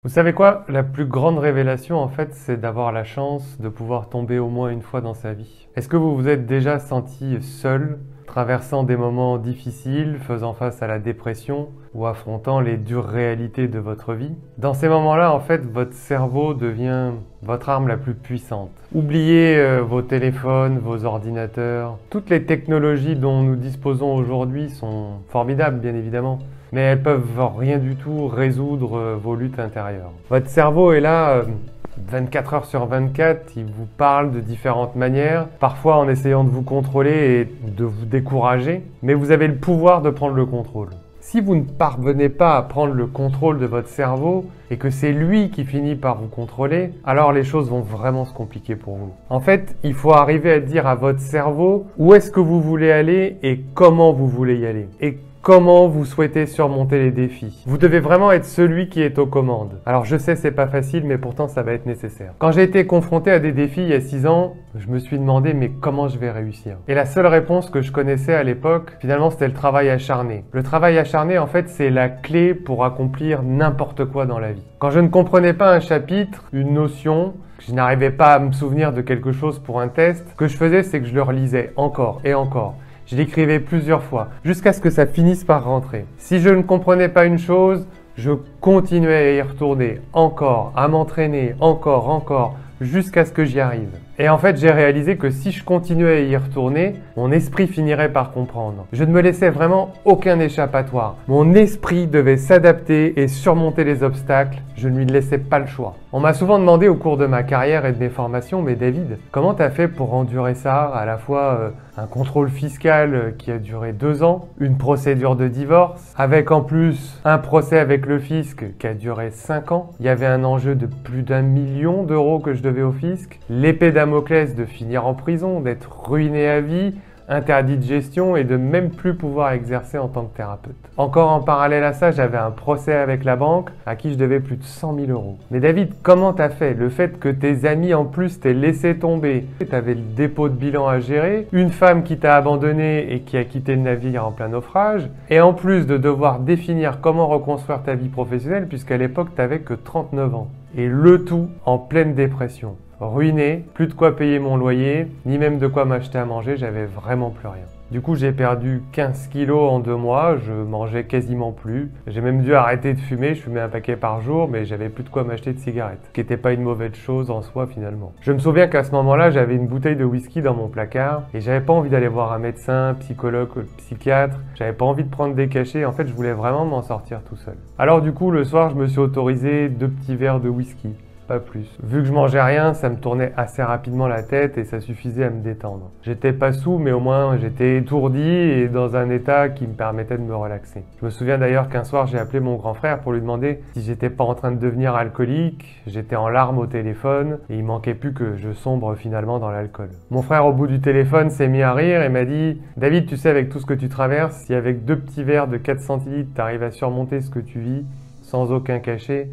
Vous savez quoi? La plus grande révélation, en fait, c'est d'avoir la chance de pouvoir tomber au moins une fois dans sa vie. Est-ce que vous vous êtes déjà senti seul, traversant des moments difficiles, faisant face à la dépression ou affrontant les dures réalités de votre vie? Dans ces moments-là, en fait, votre cerveau devient votre arme la plus puissante. Oubliez vos téléphones, vos ordinateurs. Toutes les technologies dont nous disposons aujourd'hui sont formidables, bien évidemment, mais elles peuvent rien du tout résoudre vos luttes intérieures. Votre cerveau est là 24 heures sur 24, il vous parle de différentes manières, parfois en essayant de vous contrôler et de vous décourager, mais vous avez le pouvoir de prendre le contrôle. Si vous ne parvenez pas à prendre le contrôle de votre cerveau et que c'est lui qui finit par vous contrôler, alors les choses vont vraiment se compliquer pour vous. En fait, il faut arriver à dire à votre cerveau où est-ce que vous voulez aller et comment vous voulez y aller. Et comment vous souhaitez surmonter les défis. Vous devez vraiment être celui qui est aux commandes. Alors je sais, c'est pas facile, mais pourtant ça va être nécessaire. Quand j'ai été confronté à des défis il y a 6 ans, je me suis demandé mais comment je vais réussir? Et la seule réponse que je connaissais à l'époque, finalement, c'était le travail acharné. Le travail acharné, en fait, c'est la clé pour accomplir n'importe quoi dans la vie. Quand je ne comprenais pas un chapitre, une notion, que je n'arrivais pas à me souvenir de quelque chose pour un test, ce que je faisais, c'est que je le relisais encore et encore. Je l'écrivais plusieurs fois, jusqu'à ce que ça finisse par rentrer. Si je ne comprenais pas une chose, je continuais à y retourner encore, à m'entraîner encore, jusqu'à ce que j'y arrive. Et en fait, j'ai réalisé que si je continuais à y retourner, mon esprit finirait par comprendre. Je ne me laissais vraiment aucun échappatoire. Mon esprit devait s'adapter et surmonter les obstacles. Je ne lui laissais pas le choix. On m'a souvent demandé au cours de ma carrière et de mes formations, mais David, comment t'as fait pour endurer ça? À la fois un contrôle fiscal qui a duré 2 ans, une procédure de divorce, avec en plus un procès avec le fisc qui a duré 5 ans. Il y avait un enjeu de plus d'1 million d'euros que je devais au fisc, l'épée Damoclès de finir en prison, d'être ruiné à vie, interdit de gestion et de même plus pouvoir exercer en tant que thérapeute. Encore en parallèle à ça, j'avais un procès avec la banque à qui je devais plus de 100 000 euros. Mais David, comment t'as fait? Le fait que tes amis en plus t'aient laissé tomber, t'avais le dépôt de bilan à gérer, une femme qui t'a abandonné et qui a quitté le navire en plein naufrage, et en plus de devoir définir comment reconstruire ta vie professionnelle puisqu'à l'époque t'avais que 39 ans. Et le tout en pleine dépression. Ruiné, plus de quoi payer mon loyer, ni même de quoi m'acheter à manger, j'avais vraiment plus rien. Du coup, j'ai perdu 15 kilos en 2 mois, je mangeais quasiment plus. J'ai même dû arrêter de fumer, je fumais un paquet par jour, mais j'avais plus de quoi m'acheter de cigarettes, ce qui n'était pas une mauvaise chose en soi finalement. Je me souviens qu'à ce moment-là, j'avais une bouteille de whisky dans mon placard et j'avais pas envie d'aller voir un médecin, psychologue, psychiatre, j'avais pas envie de prendre des cachets, en fait, je voulais vraiment m'en sortir tout seul. Alors du coup, le soir, je me suis autorisé 2 petits verres de whisky. Pas plus. Vu que je mangeais rien, ça me tournait assez rapidement la tête et ça suffisait à me détendre. J'étais pas saoul, mais au moins j'étais étourdi et dans un état qui me permettait de me relaxer. Je me souviens d'ailleurs qu'un soir j'ai appelé mon grand frère pour lui demander si j'étais pas en train de devenir alcoolique. J'étais en larmes au téléphone et il manquait plus que je sombre finalement dans l'alcool. Mon frère au bout du téléphone s'est mis à rire et m'a dit « David, tu sais avec tout ce que tu traverses, si avec 2 petits verres de 4 centilitres t'arrives à surmonter ce que tu vis sans aucun cachet,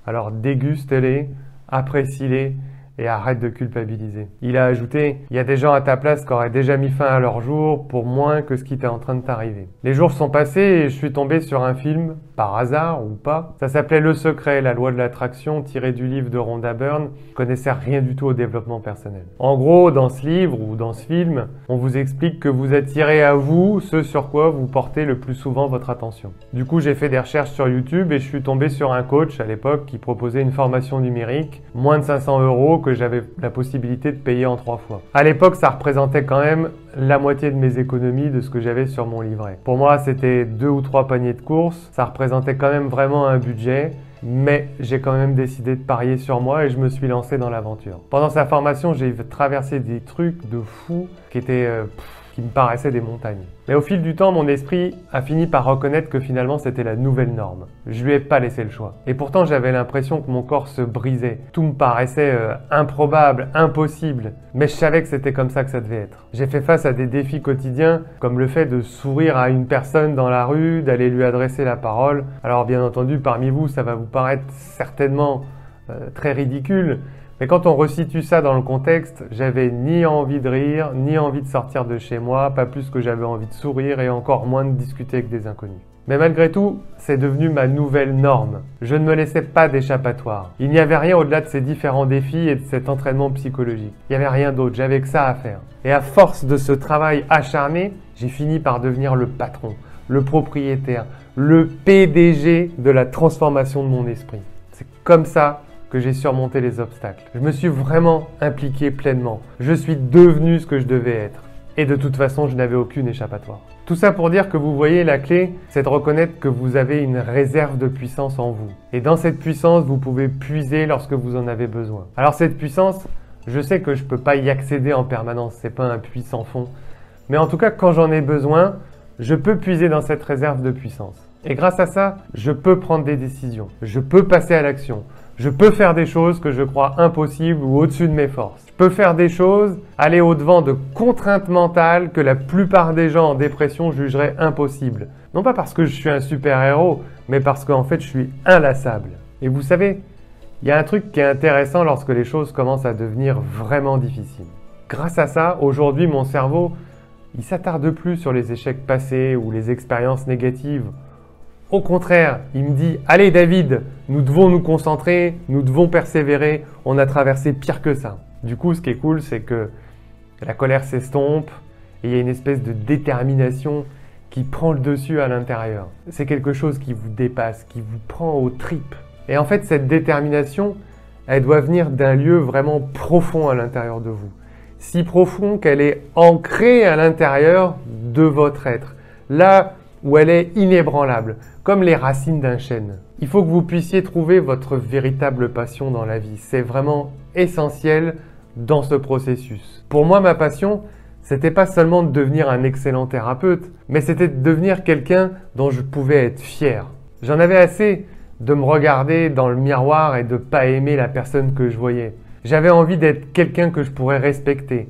alors déguste-les, apprécie-les et arrête de culpabiliser. » Il a ajouté « Il y a des gens à ta place qui auraient déjà mis fin à leur jour pour moins que ce qui t'est en train de t'arriver. » Les jours sont passés et je suis tombé sur un film, par hasard ou pas. Ça s'appelait Le Secret, la loi de l'attraction, tiré du livre de Rhonda Byrne. Je connaissais rien du tout au développement personnel. En gros, dans ce livre ou dans ce film, on vous explique que vous attirez à vous ce sur quoi vous portez le plus souvent votre attention. Du coup, j'ai fait des recherches sur YouTube et je suis tombé sur un coach à l'époque qui proposait une formation numérique, moins de 500 euros, que j'avais la possibilité de payer en 3 fois. À l'époque, ça représentait quand même la moitié de mes économies de ce que j'avais sur mon livret. Pour moi, c'était 2 ou 3 paniers de courses. Ça représentait quand même vraiment un budget. Mais j'ai quand même décidé de parier sur moi et je me suis lancé dans l'aventure. Pendant sa formation, j'ai traversé des trucs de fou qui étaient... qui me paraissaient des montagnes. Mais au fil du temps, mon esprit a fini par reconnaître que finalement c'était la nouvelle norme. Je lui ai pas laissé le choix. Et pourtant, j'avais l'impression que mon corps se brisait. Tout me paraissait improbable, impossible. Mais je savais que c'était comme ça que ça devait être. J'ai fait face à des défis quotidiens, comme le fait de sourire à une personne dans la rue, d'aller lui adresser la parole. Alors bien entendu, parmi vous, ça va vous paraître certainement très ridicule. Mais quand on resitue ça dans le contexte, j'avais ni envie de rire, ni envie de sortir de chez moi, pas plus que j'avais envie de sourire et encore moins de discuter avec des inconnus. Mais malgré tout, c'est devenu ma nouvelle norme. Je ne me laissais pas d'échappatoire. Il n'y avait rien au-delà de ces différents défis et de cet entraînement psychologique. Il n'y avait rien d'autre, j'avais que ça à faire. Et à force de ce travail acharné, j'ai fini par devenir le patron, le propriétaire, le PDG de la transformation de mon esprit. C'est comme ça que j'ai surmonté les obstacles. Je me suis vraiment impliqué pleinement. Je suis devenu ce que je devais être. Et de toute façon, je n'avais aucune échappatoire. Tout ça pour dire que vous voyez, la clé, c'est de reconnaître que vous avez une réserve de puissance en vous. Et dans cette puissance, vous pouvez puiser lorsque vous en avez besoin. Alors cette puissance, je sais que je ne peux pas y accéder en permanence, c'est pas un puits sans fond. Mais en tout cas, quand j'en ai besoin, je peux puiser dans cette réserve de puissance. Et grâce à ça, je peux prendre des décisions, je peux passer à l'action. Je peux faire des choses que je crois impossibles ou au-dessus de mes forces. Je peux faire des choses, aller au-devant de contraintes mentales que la plupart des gens en dépression jugeraient impossibles. Non pas parce que je suis un super-héros, mais parce qu'en fait je suis inlassable. Et vous savez, il y a un truc qui est intéressant lorsque les choses commencent à devenir vraiment difficiles. Grâce à ça, aujourd'hui mon cerveau, il s'attarde plus sur les échecs passés ou les expériences négatives. Au contraire, il me dit « Allez David, nous devons nous concentrer, nous devons persévérer, on a traversé pire que ça. » Du coup, ce qui est cool, c'est que la colère s'estompe et il y a une espèce de détermination qui prend le dessus à l'intérieur. C'est quelque chose qui vous dépasse, qui vous prend aux tripes. Et en fait, cette détermination, elle doit venir d'un lieu vraiment profond à l'intérieur de vous. Si profond qu'elle est ancrée à l'intérieur de votre être. Là où elle est inébranlable, comme les racines d'un chêne. Il faut que vous puissiez trouver votre véritable passion dans la vie. C'est vraiment essentiel dans ce processus. Pour moi, ma passion, c'était pas seulement de devenir un excellent thérapeute, mais c'était de devenir quelqu'un dont je pouvais être fier. J'en avais assez de me regarder dans le miroir et de pas aimer la personne que je voyais. J'avais envie d'être quelqu'un que je pourrais respecter,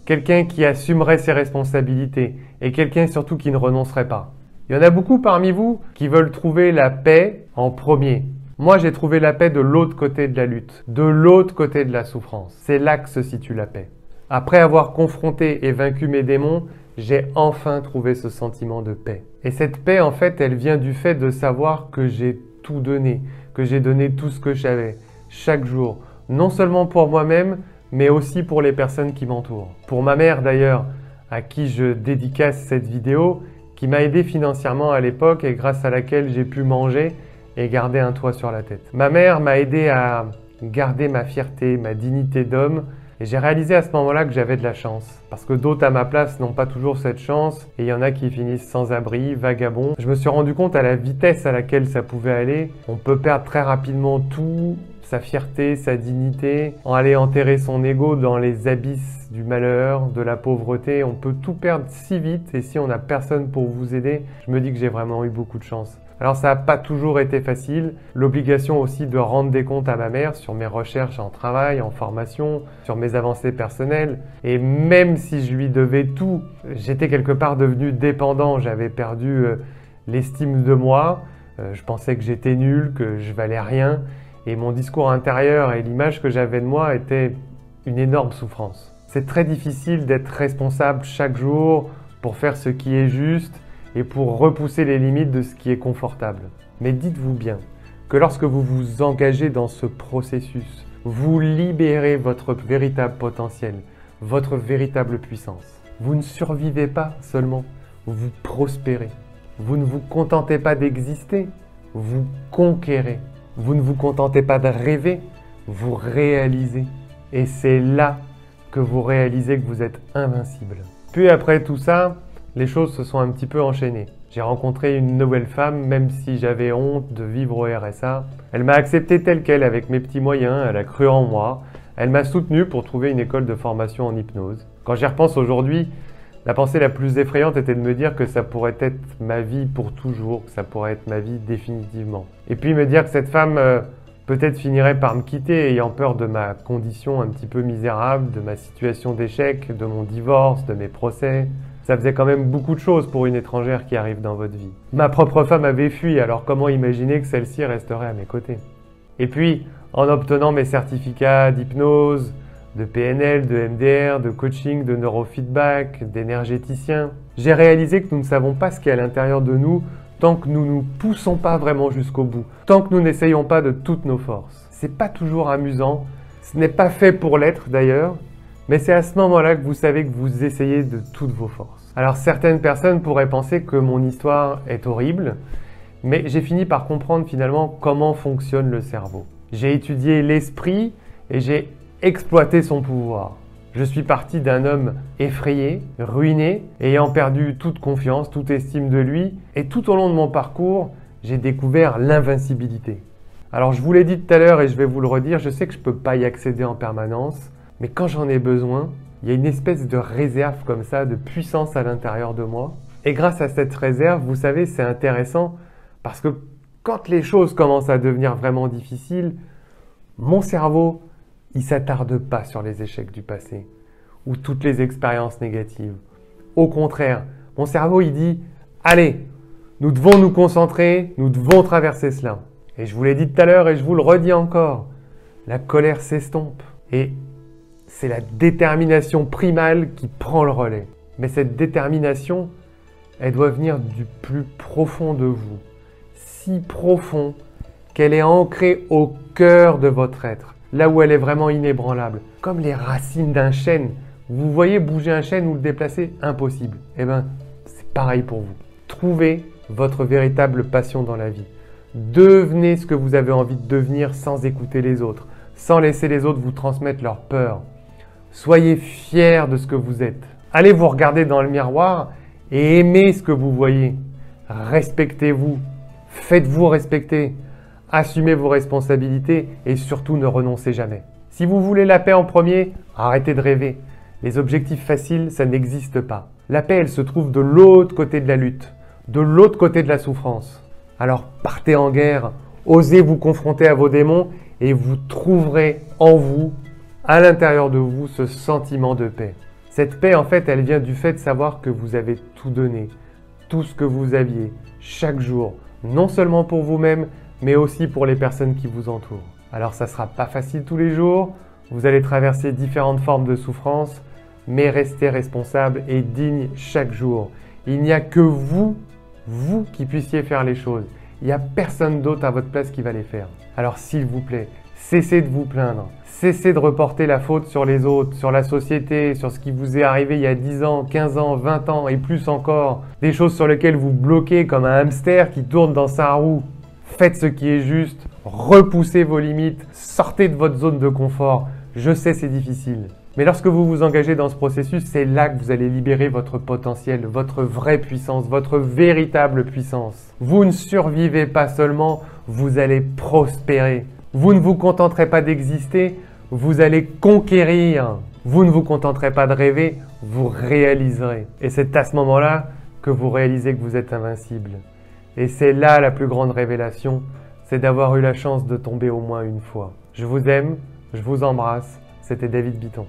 quelqu'un qui assumerait ses responsabilités et quelqu'un surtout qui ne renoncerait pas. Il y en a beaucoup parmi vous qui veulent trouver la paix en premier. Moi, j'ai trouvé la paix de l'autre côté de la lutte, de l'autre côté de la souffrance. C'est là que se situe la paix. Après avoir confronté et vaincu mes démons, j'ai enfin trouvé ce sentiment de paix. Et cette paix, en fait, elle vient du fait de savoir que j'ai tout donné, que j'ai donné tout ce que j'avais, chaque jour. Non seulement pour moi-même, mais aussi pour les personnes qui m'entourent. Pour ma mère, d'ailleurs, à qui je dédicace cette vidéo, qui m'a aidé financièrement à l'époque et grâce à laquelle j'ai pu manger et garder un toit sur la tête. Ma mère m'a aidé à garder ma fierté, ma dignité d'homme et j'ai réalisé à ce moment-là que j'avais de la chance. Parce que d'autres à ma place n'ont pas toujours cette chance et il y en a qui finissent sans abri, vagabonds. Je me suis rendu compte à la vitesse à laquelle ça pouvait aller. On peut perdre très rapidement tout, sa fierté, sa dignité, en aller enterrer son ego dans les abysses du malheur, de la pauvreté. On peut tout perdre si vite et si on n'a personne pour vous aider, je me dis que j'ai vraiment eu beaucoup de chance. Alors ça n'a pas toujours été facile. L'obligation aussi de rendre des comptes à ma mère sur mes recherches en travail, en formation, sur mes avancées personnelles. Et même si je lui devais tout, j'étais quelque part devenu dépendant. J'avais perdu l'estime de moi. Je pensais que j'étais nul, que je valais rien. Et mon discours intérieur et l'image que j'avais de moi étaient une énorme souffrance. C'est très difficile d'être responsable chaque jour pour faire ce qui est juste et pour repousser les limites de ce qui est confortable. Mais dites-vous bien que lorsque vous vous engagez dans ce processus, vous libérez votre véritable potentiel, votre véritable puissance. Vous ne survivez pas seulement, vous prospérez. Vous ne vous contentez pas d'exister, vous conquérez. Vous ne vous contentez pas de rêver, vous réalisez. Et c'est là que vous réalisez que vous êtes invincible. Puis après tout ça, les choses se sont un petit peu enchaînées. J'ai rencontré une nouvelle femme, même si j'avais honte de vivre au RSA. Elle m'a accepté telle qu'elle avec mes petits moyens, elle a cru en moi. Elle m'a soutenu pour trouver une école de formation en hypnose. Quand j'y repense aujourd'hui, la pensée la plus effrayante était de me dire que ça pourrait être ma vie pour toujours, que ça pourrait être ma vie définitivement. Et puis me dire que cette femme peut-être finirait par me quitter ayant peur de ma condition un petit peu misérable, de ma situation d'échec, de mon divorce, de mes procès. Ça faisait quand même beaucoup de choses pour une étrangère qui arrive dans votre vie. Ma propre femme avait fui, alors comment imaginer que celle-ci resterait à mes côtés? Et puis, en obtenant mes certificats d'hypnose, de PNL, de MDR, de coaching, de neurofeedback, d'énergéticien, j'ai réalisé que nous ne savons pas ce qu'il y a à l'intérieur de nous tant que nous ne nous poussons pas vraiment jusqu'au bout, tant que nous n'essayons pas de toutes nos forces. C'est pas toujours amusant, ce n'est pas fait pour l'être d'ailleurs, mais c'est à ce moment-là que vous savez que vous essayez de toutes vos forces. Alors certaines personnes pourraient penser que mon histoire est horrible, mais j'ai fini par comprendre finalement comment fonctionne le cerveau. J'ai étudié l'esprit et j'ai exploité son pouvoir. Je suis parti d'un homme effrayé, ruiné, ayant perdu toute confiance, toute estime de lui, et tout au long de mon parcours, j'ai découvert l'invincibilité. Alors je vous l'ai dit tout à l'heure et je vais vous le redire, je sais que je ne peux pas y accéder en permanence, mais quand j'en ai besoin, il y a une espèce de réserve comme ça, de puissance à l'intérieur de moi. Et grâce à cette réserve, vous savez, c'est intéressant parce que quand les choses commencent à devenir vraiment difficiles, mon cerveau, il ne s'attarde pas sur les échecs du passé ou toutes les expériences négatives. Au contraire, mon cerveau, il dit « Allez, nous devons nous concentrer, nous devons traverser cela. » Et je vous l'ai dit tout à l'heure et je vous le redis encore, la colère s'estompe et c'est la détermination primale qui prend le relais. Mais cette détermination, elle doit venir du plus profond de vous. Si profond qu'elle est ancrée au cœur de votre être, là où elle est vraiment inébranlable, comme les racines d'un chêne. Vous voyez bouger un chêne ou le déplacer, impossible. Eh bien, c'est pareil pour vous. Trouvez votre véritable passion dans la vie. Devenez ce que vous avez envie de devenir sans écouter les autres, sans laisser les autres vous transmettre leur peur. Soyez fiers de ce que vous êtes. Allez vous regarder dans le miroir et aimez ce que vous voyez. Respectez-vous. Faites-vous respecter. Assumez vos responsabilités et surtout ne renoncez jamais. Si vous voulez la paix en premier, arrêtez de rêver. Les objectifs faciles, ça n'existe pas. La paix, elle se trouve de l'autre côté de la lutte, de l'autre côté de la souffrance. Alors partez en guerre, osez vous confronter à vos démons et vous trouverez en vous, à l'intérieur de vous, ce sentiment de paix. Cette paix, en fait, elle vient du fait de savoir que vous avez tout donné, tout ce que vous aviez, chaque jour, non seulement pour vous-même, mais aussi pour les personnes qui vous entourent. Alors ça ne sera pas facile tous les jours, vous allez traverser différentes formes de souffrance, mais restez responsable et digne chaque jour. Il n'y a que vous qui puissiez faire les choses. Il n'y a personne d'autre à votre place qui va les faire. Alors s'il vous plaît, cessez de vous plaindre. Cessez de reporter la faute sur les autres, sur la société, sur ce qui vous est arrivé il y a 10 ans, 15 ans, 20 ans et plus encore. Des choses sur lesquelles vous bloquez comme un hamster qui tourne dans sa roue. Faites ce qui est juste, repoussez vos limites, sortez de votre zone de confort. Je sais, c'est difficile. Mais lorsque vous vous engagez dans ce processus, c'est là que vous allez libérer votre potentiel, votre vraie puissance, votre véritable puissance. Vous ne survivez pas seulement, vous allez prospérer. Vous ne vous contenterez pas d'exister, vous allez conquérir. Vous ne vous contenterez pas de rêver, vous réaliserez. Et c'est à ce moment-là que vous réalisez que vous êtes invincible. Et c'est là la plus grande révélation, c'est d'avoir eu la chance de tomber au moins une fois. Je vous aime, je vous embrasse, c'était David Bitton.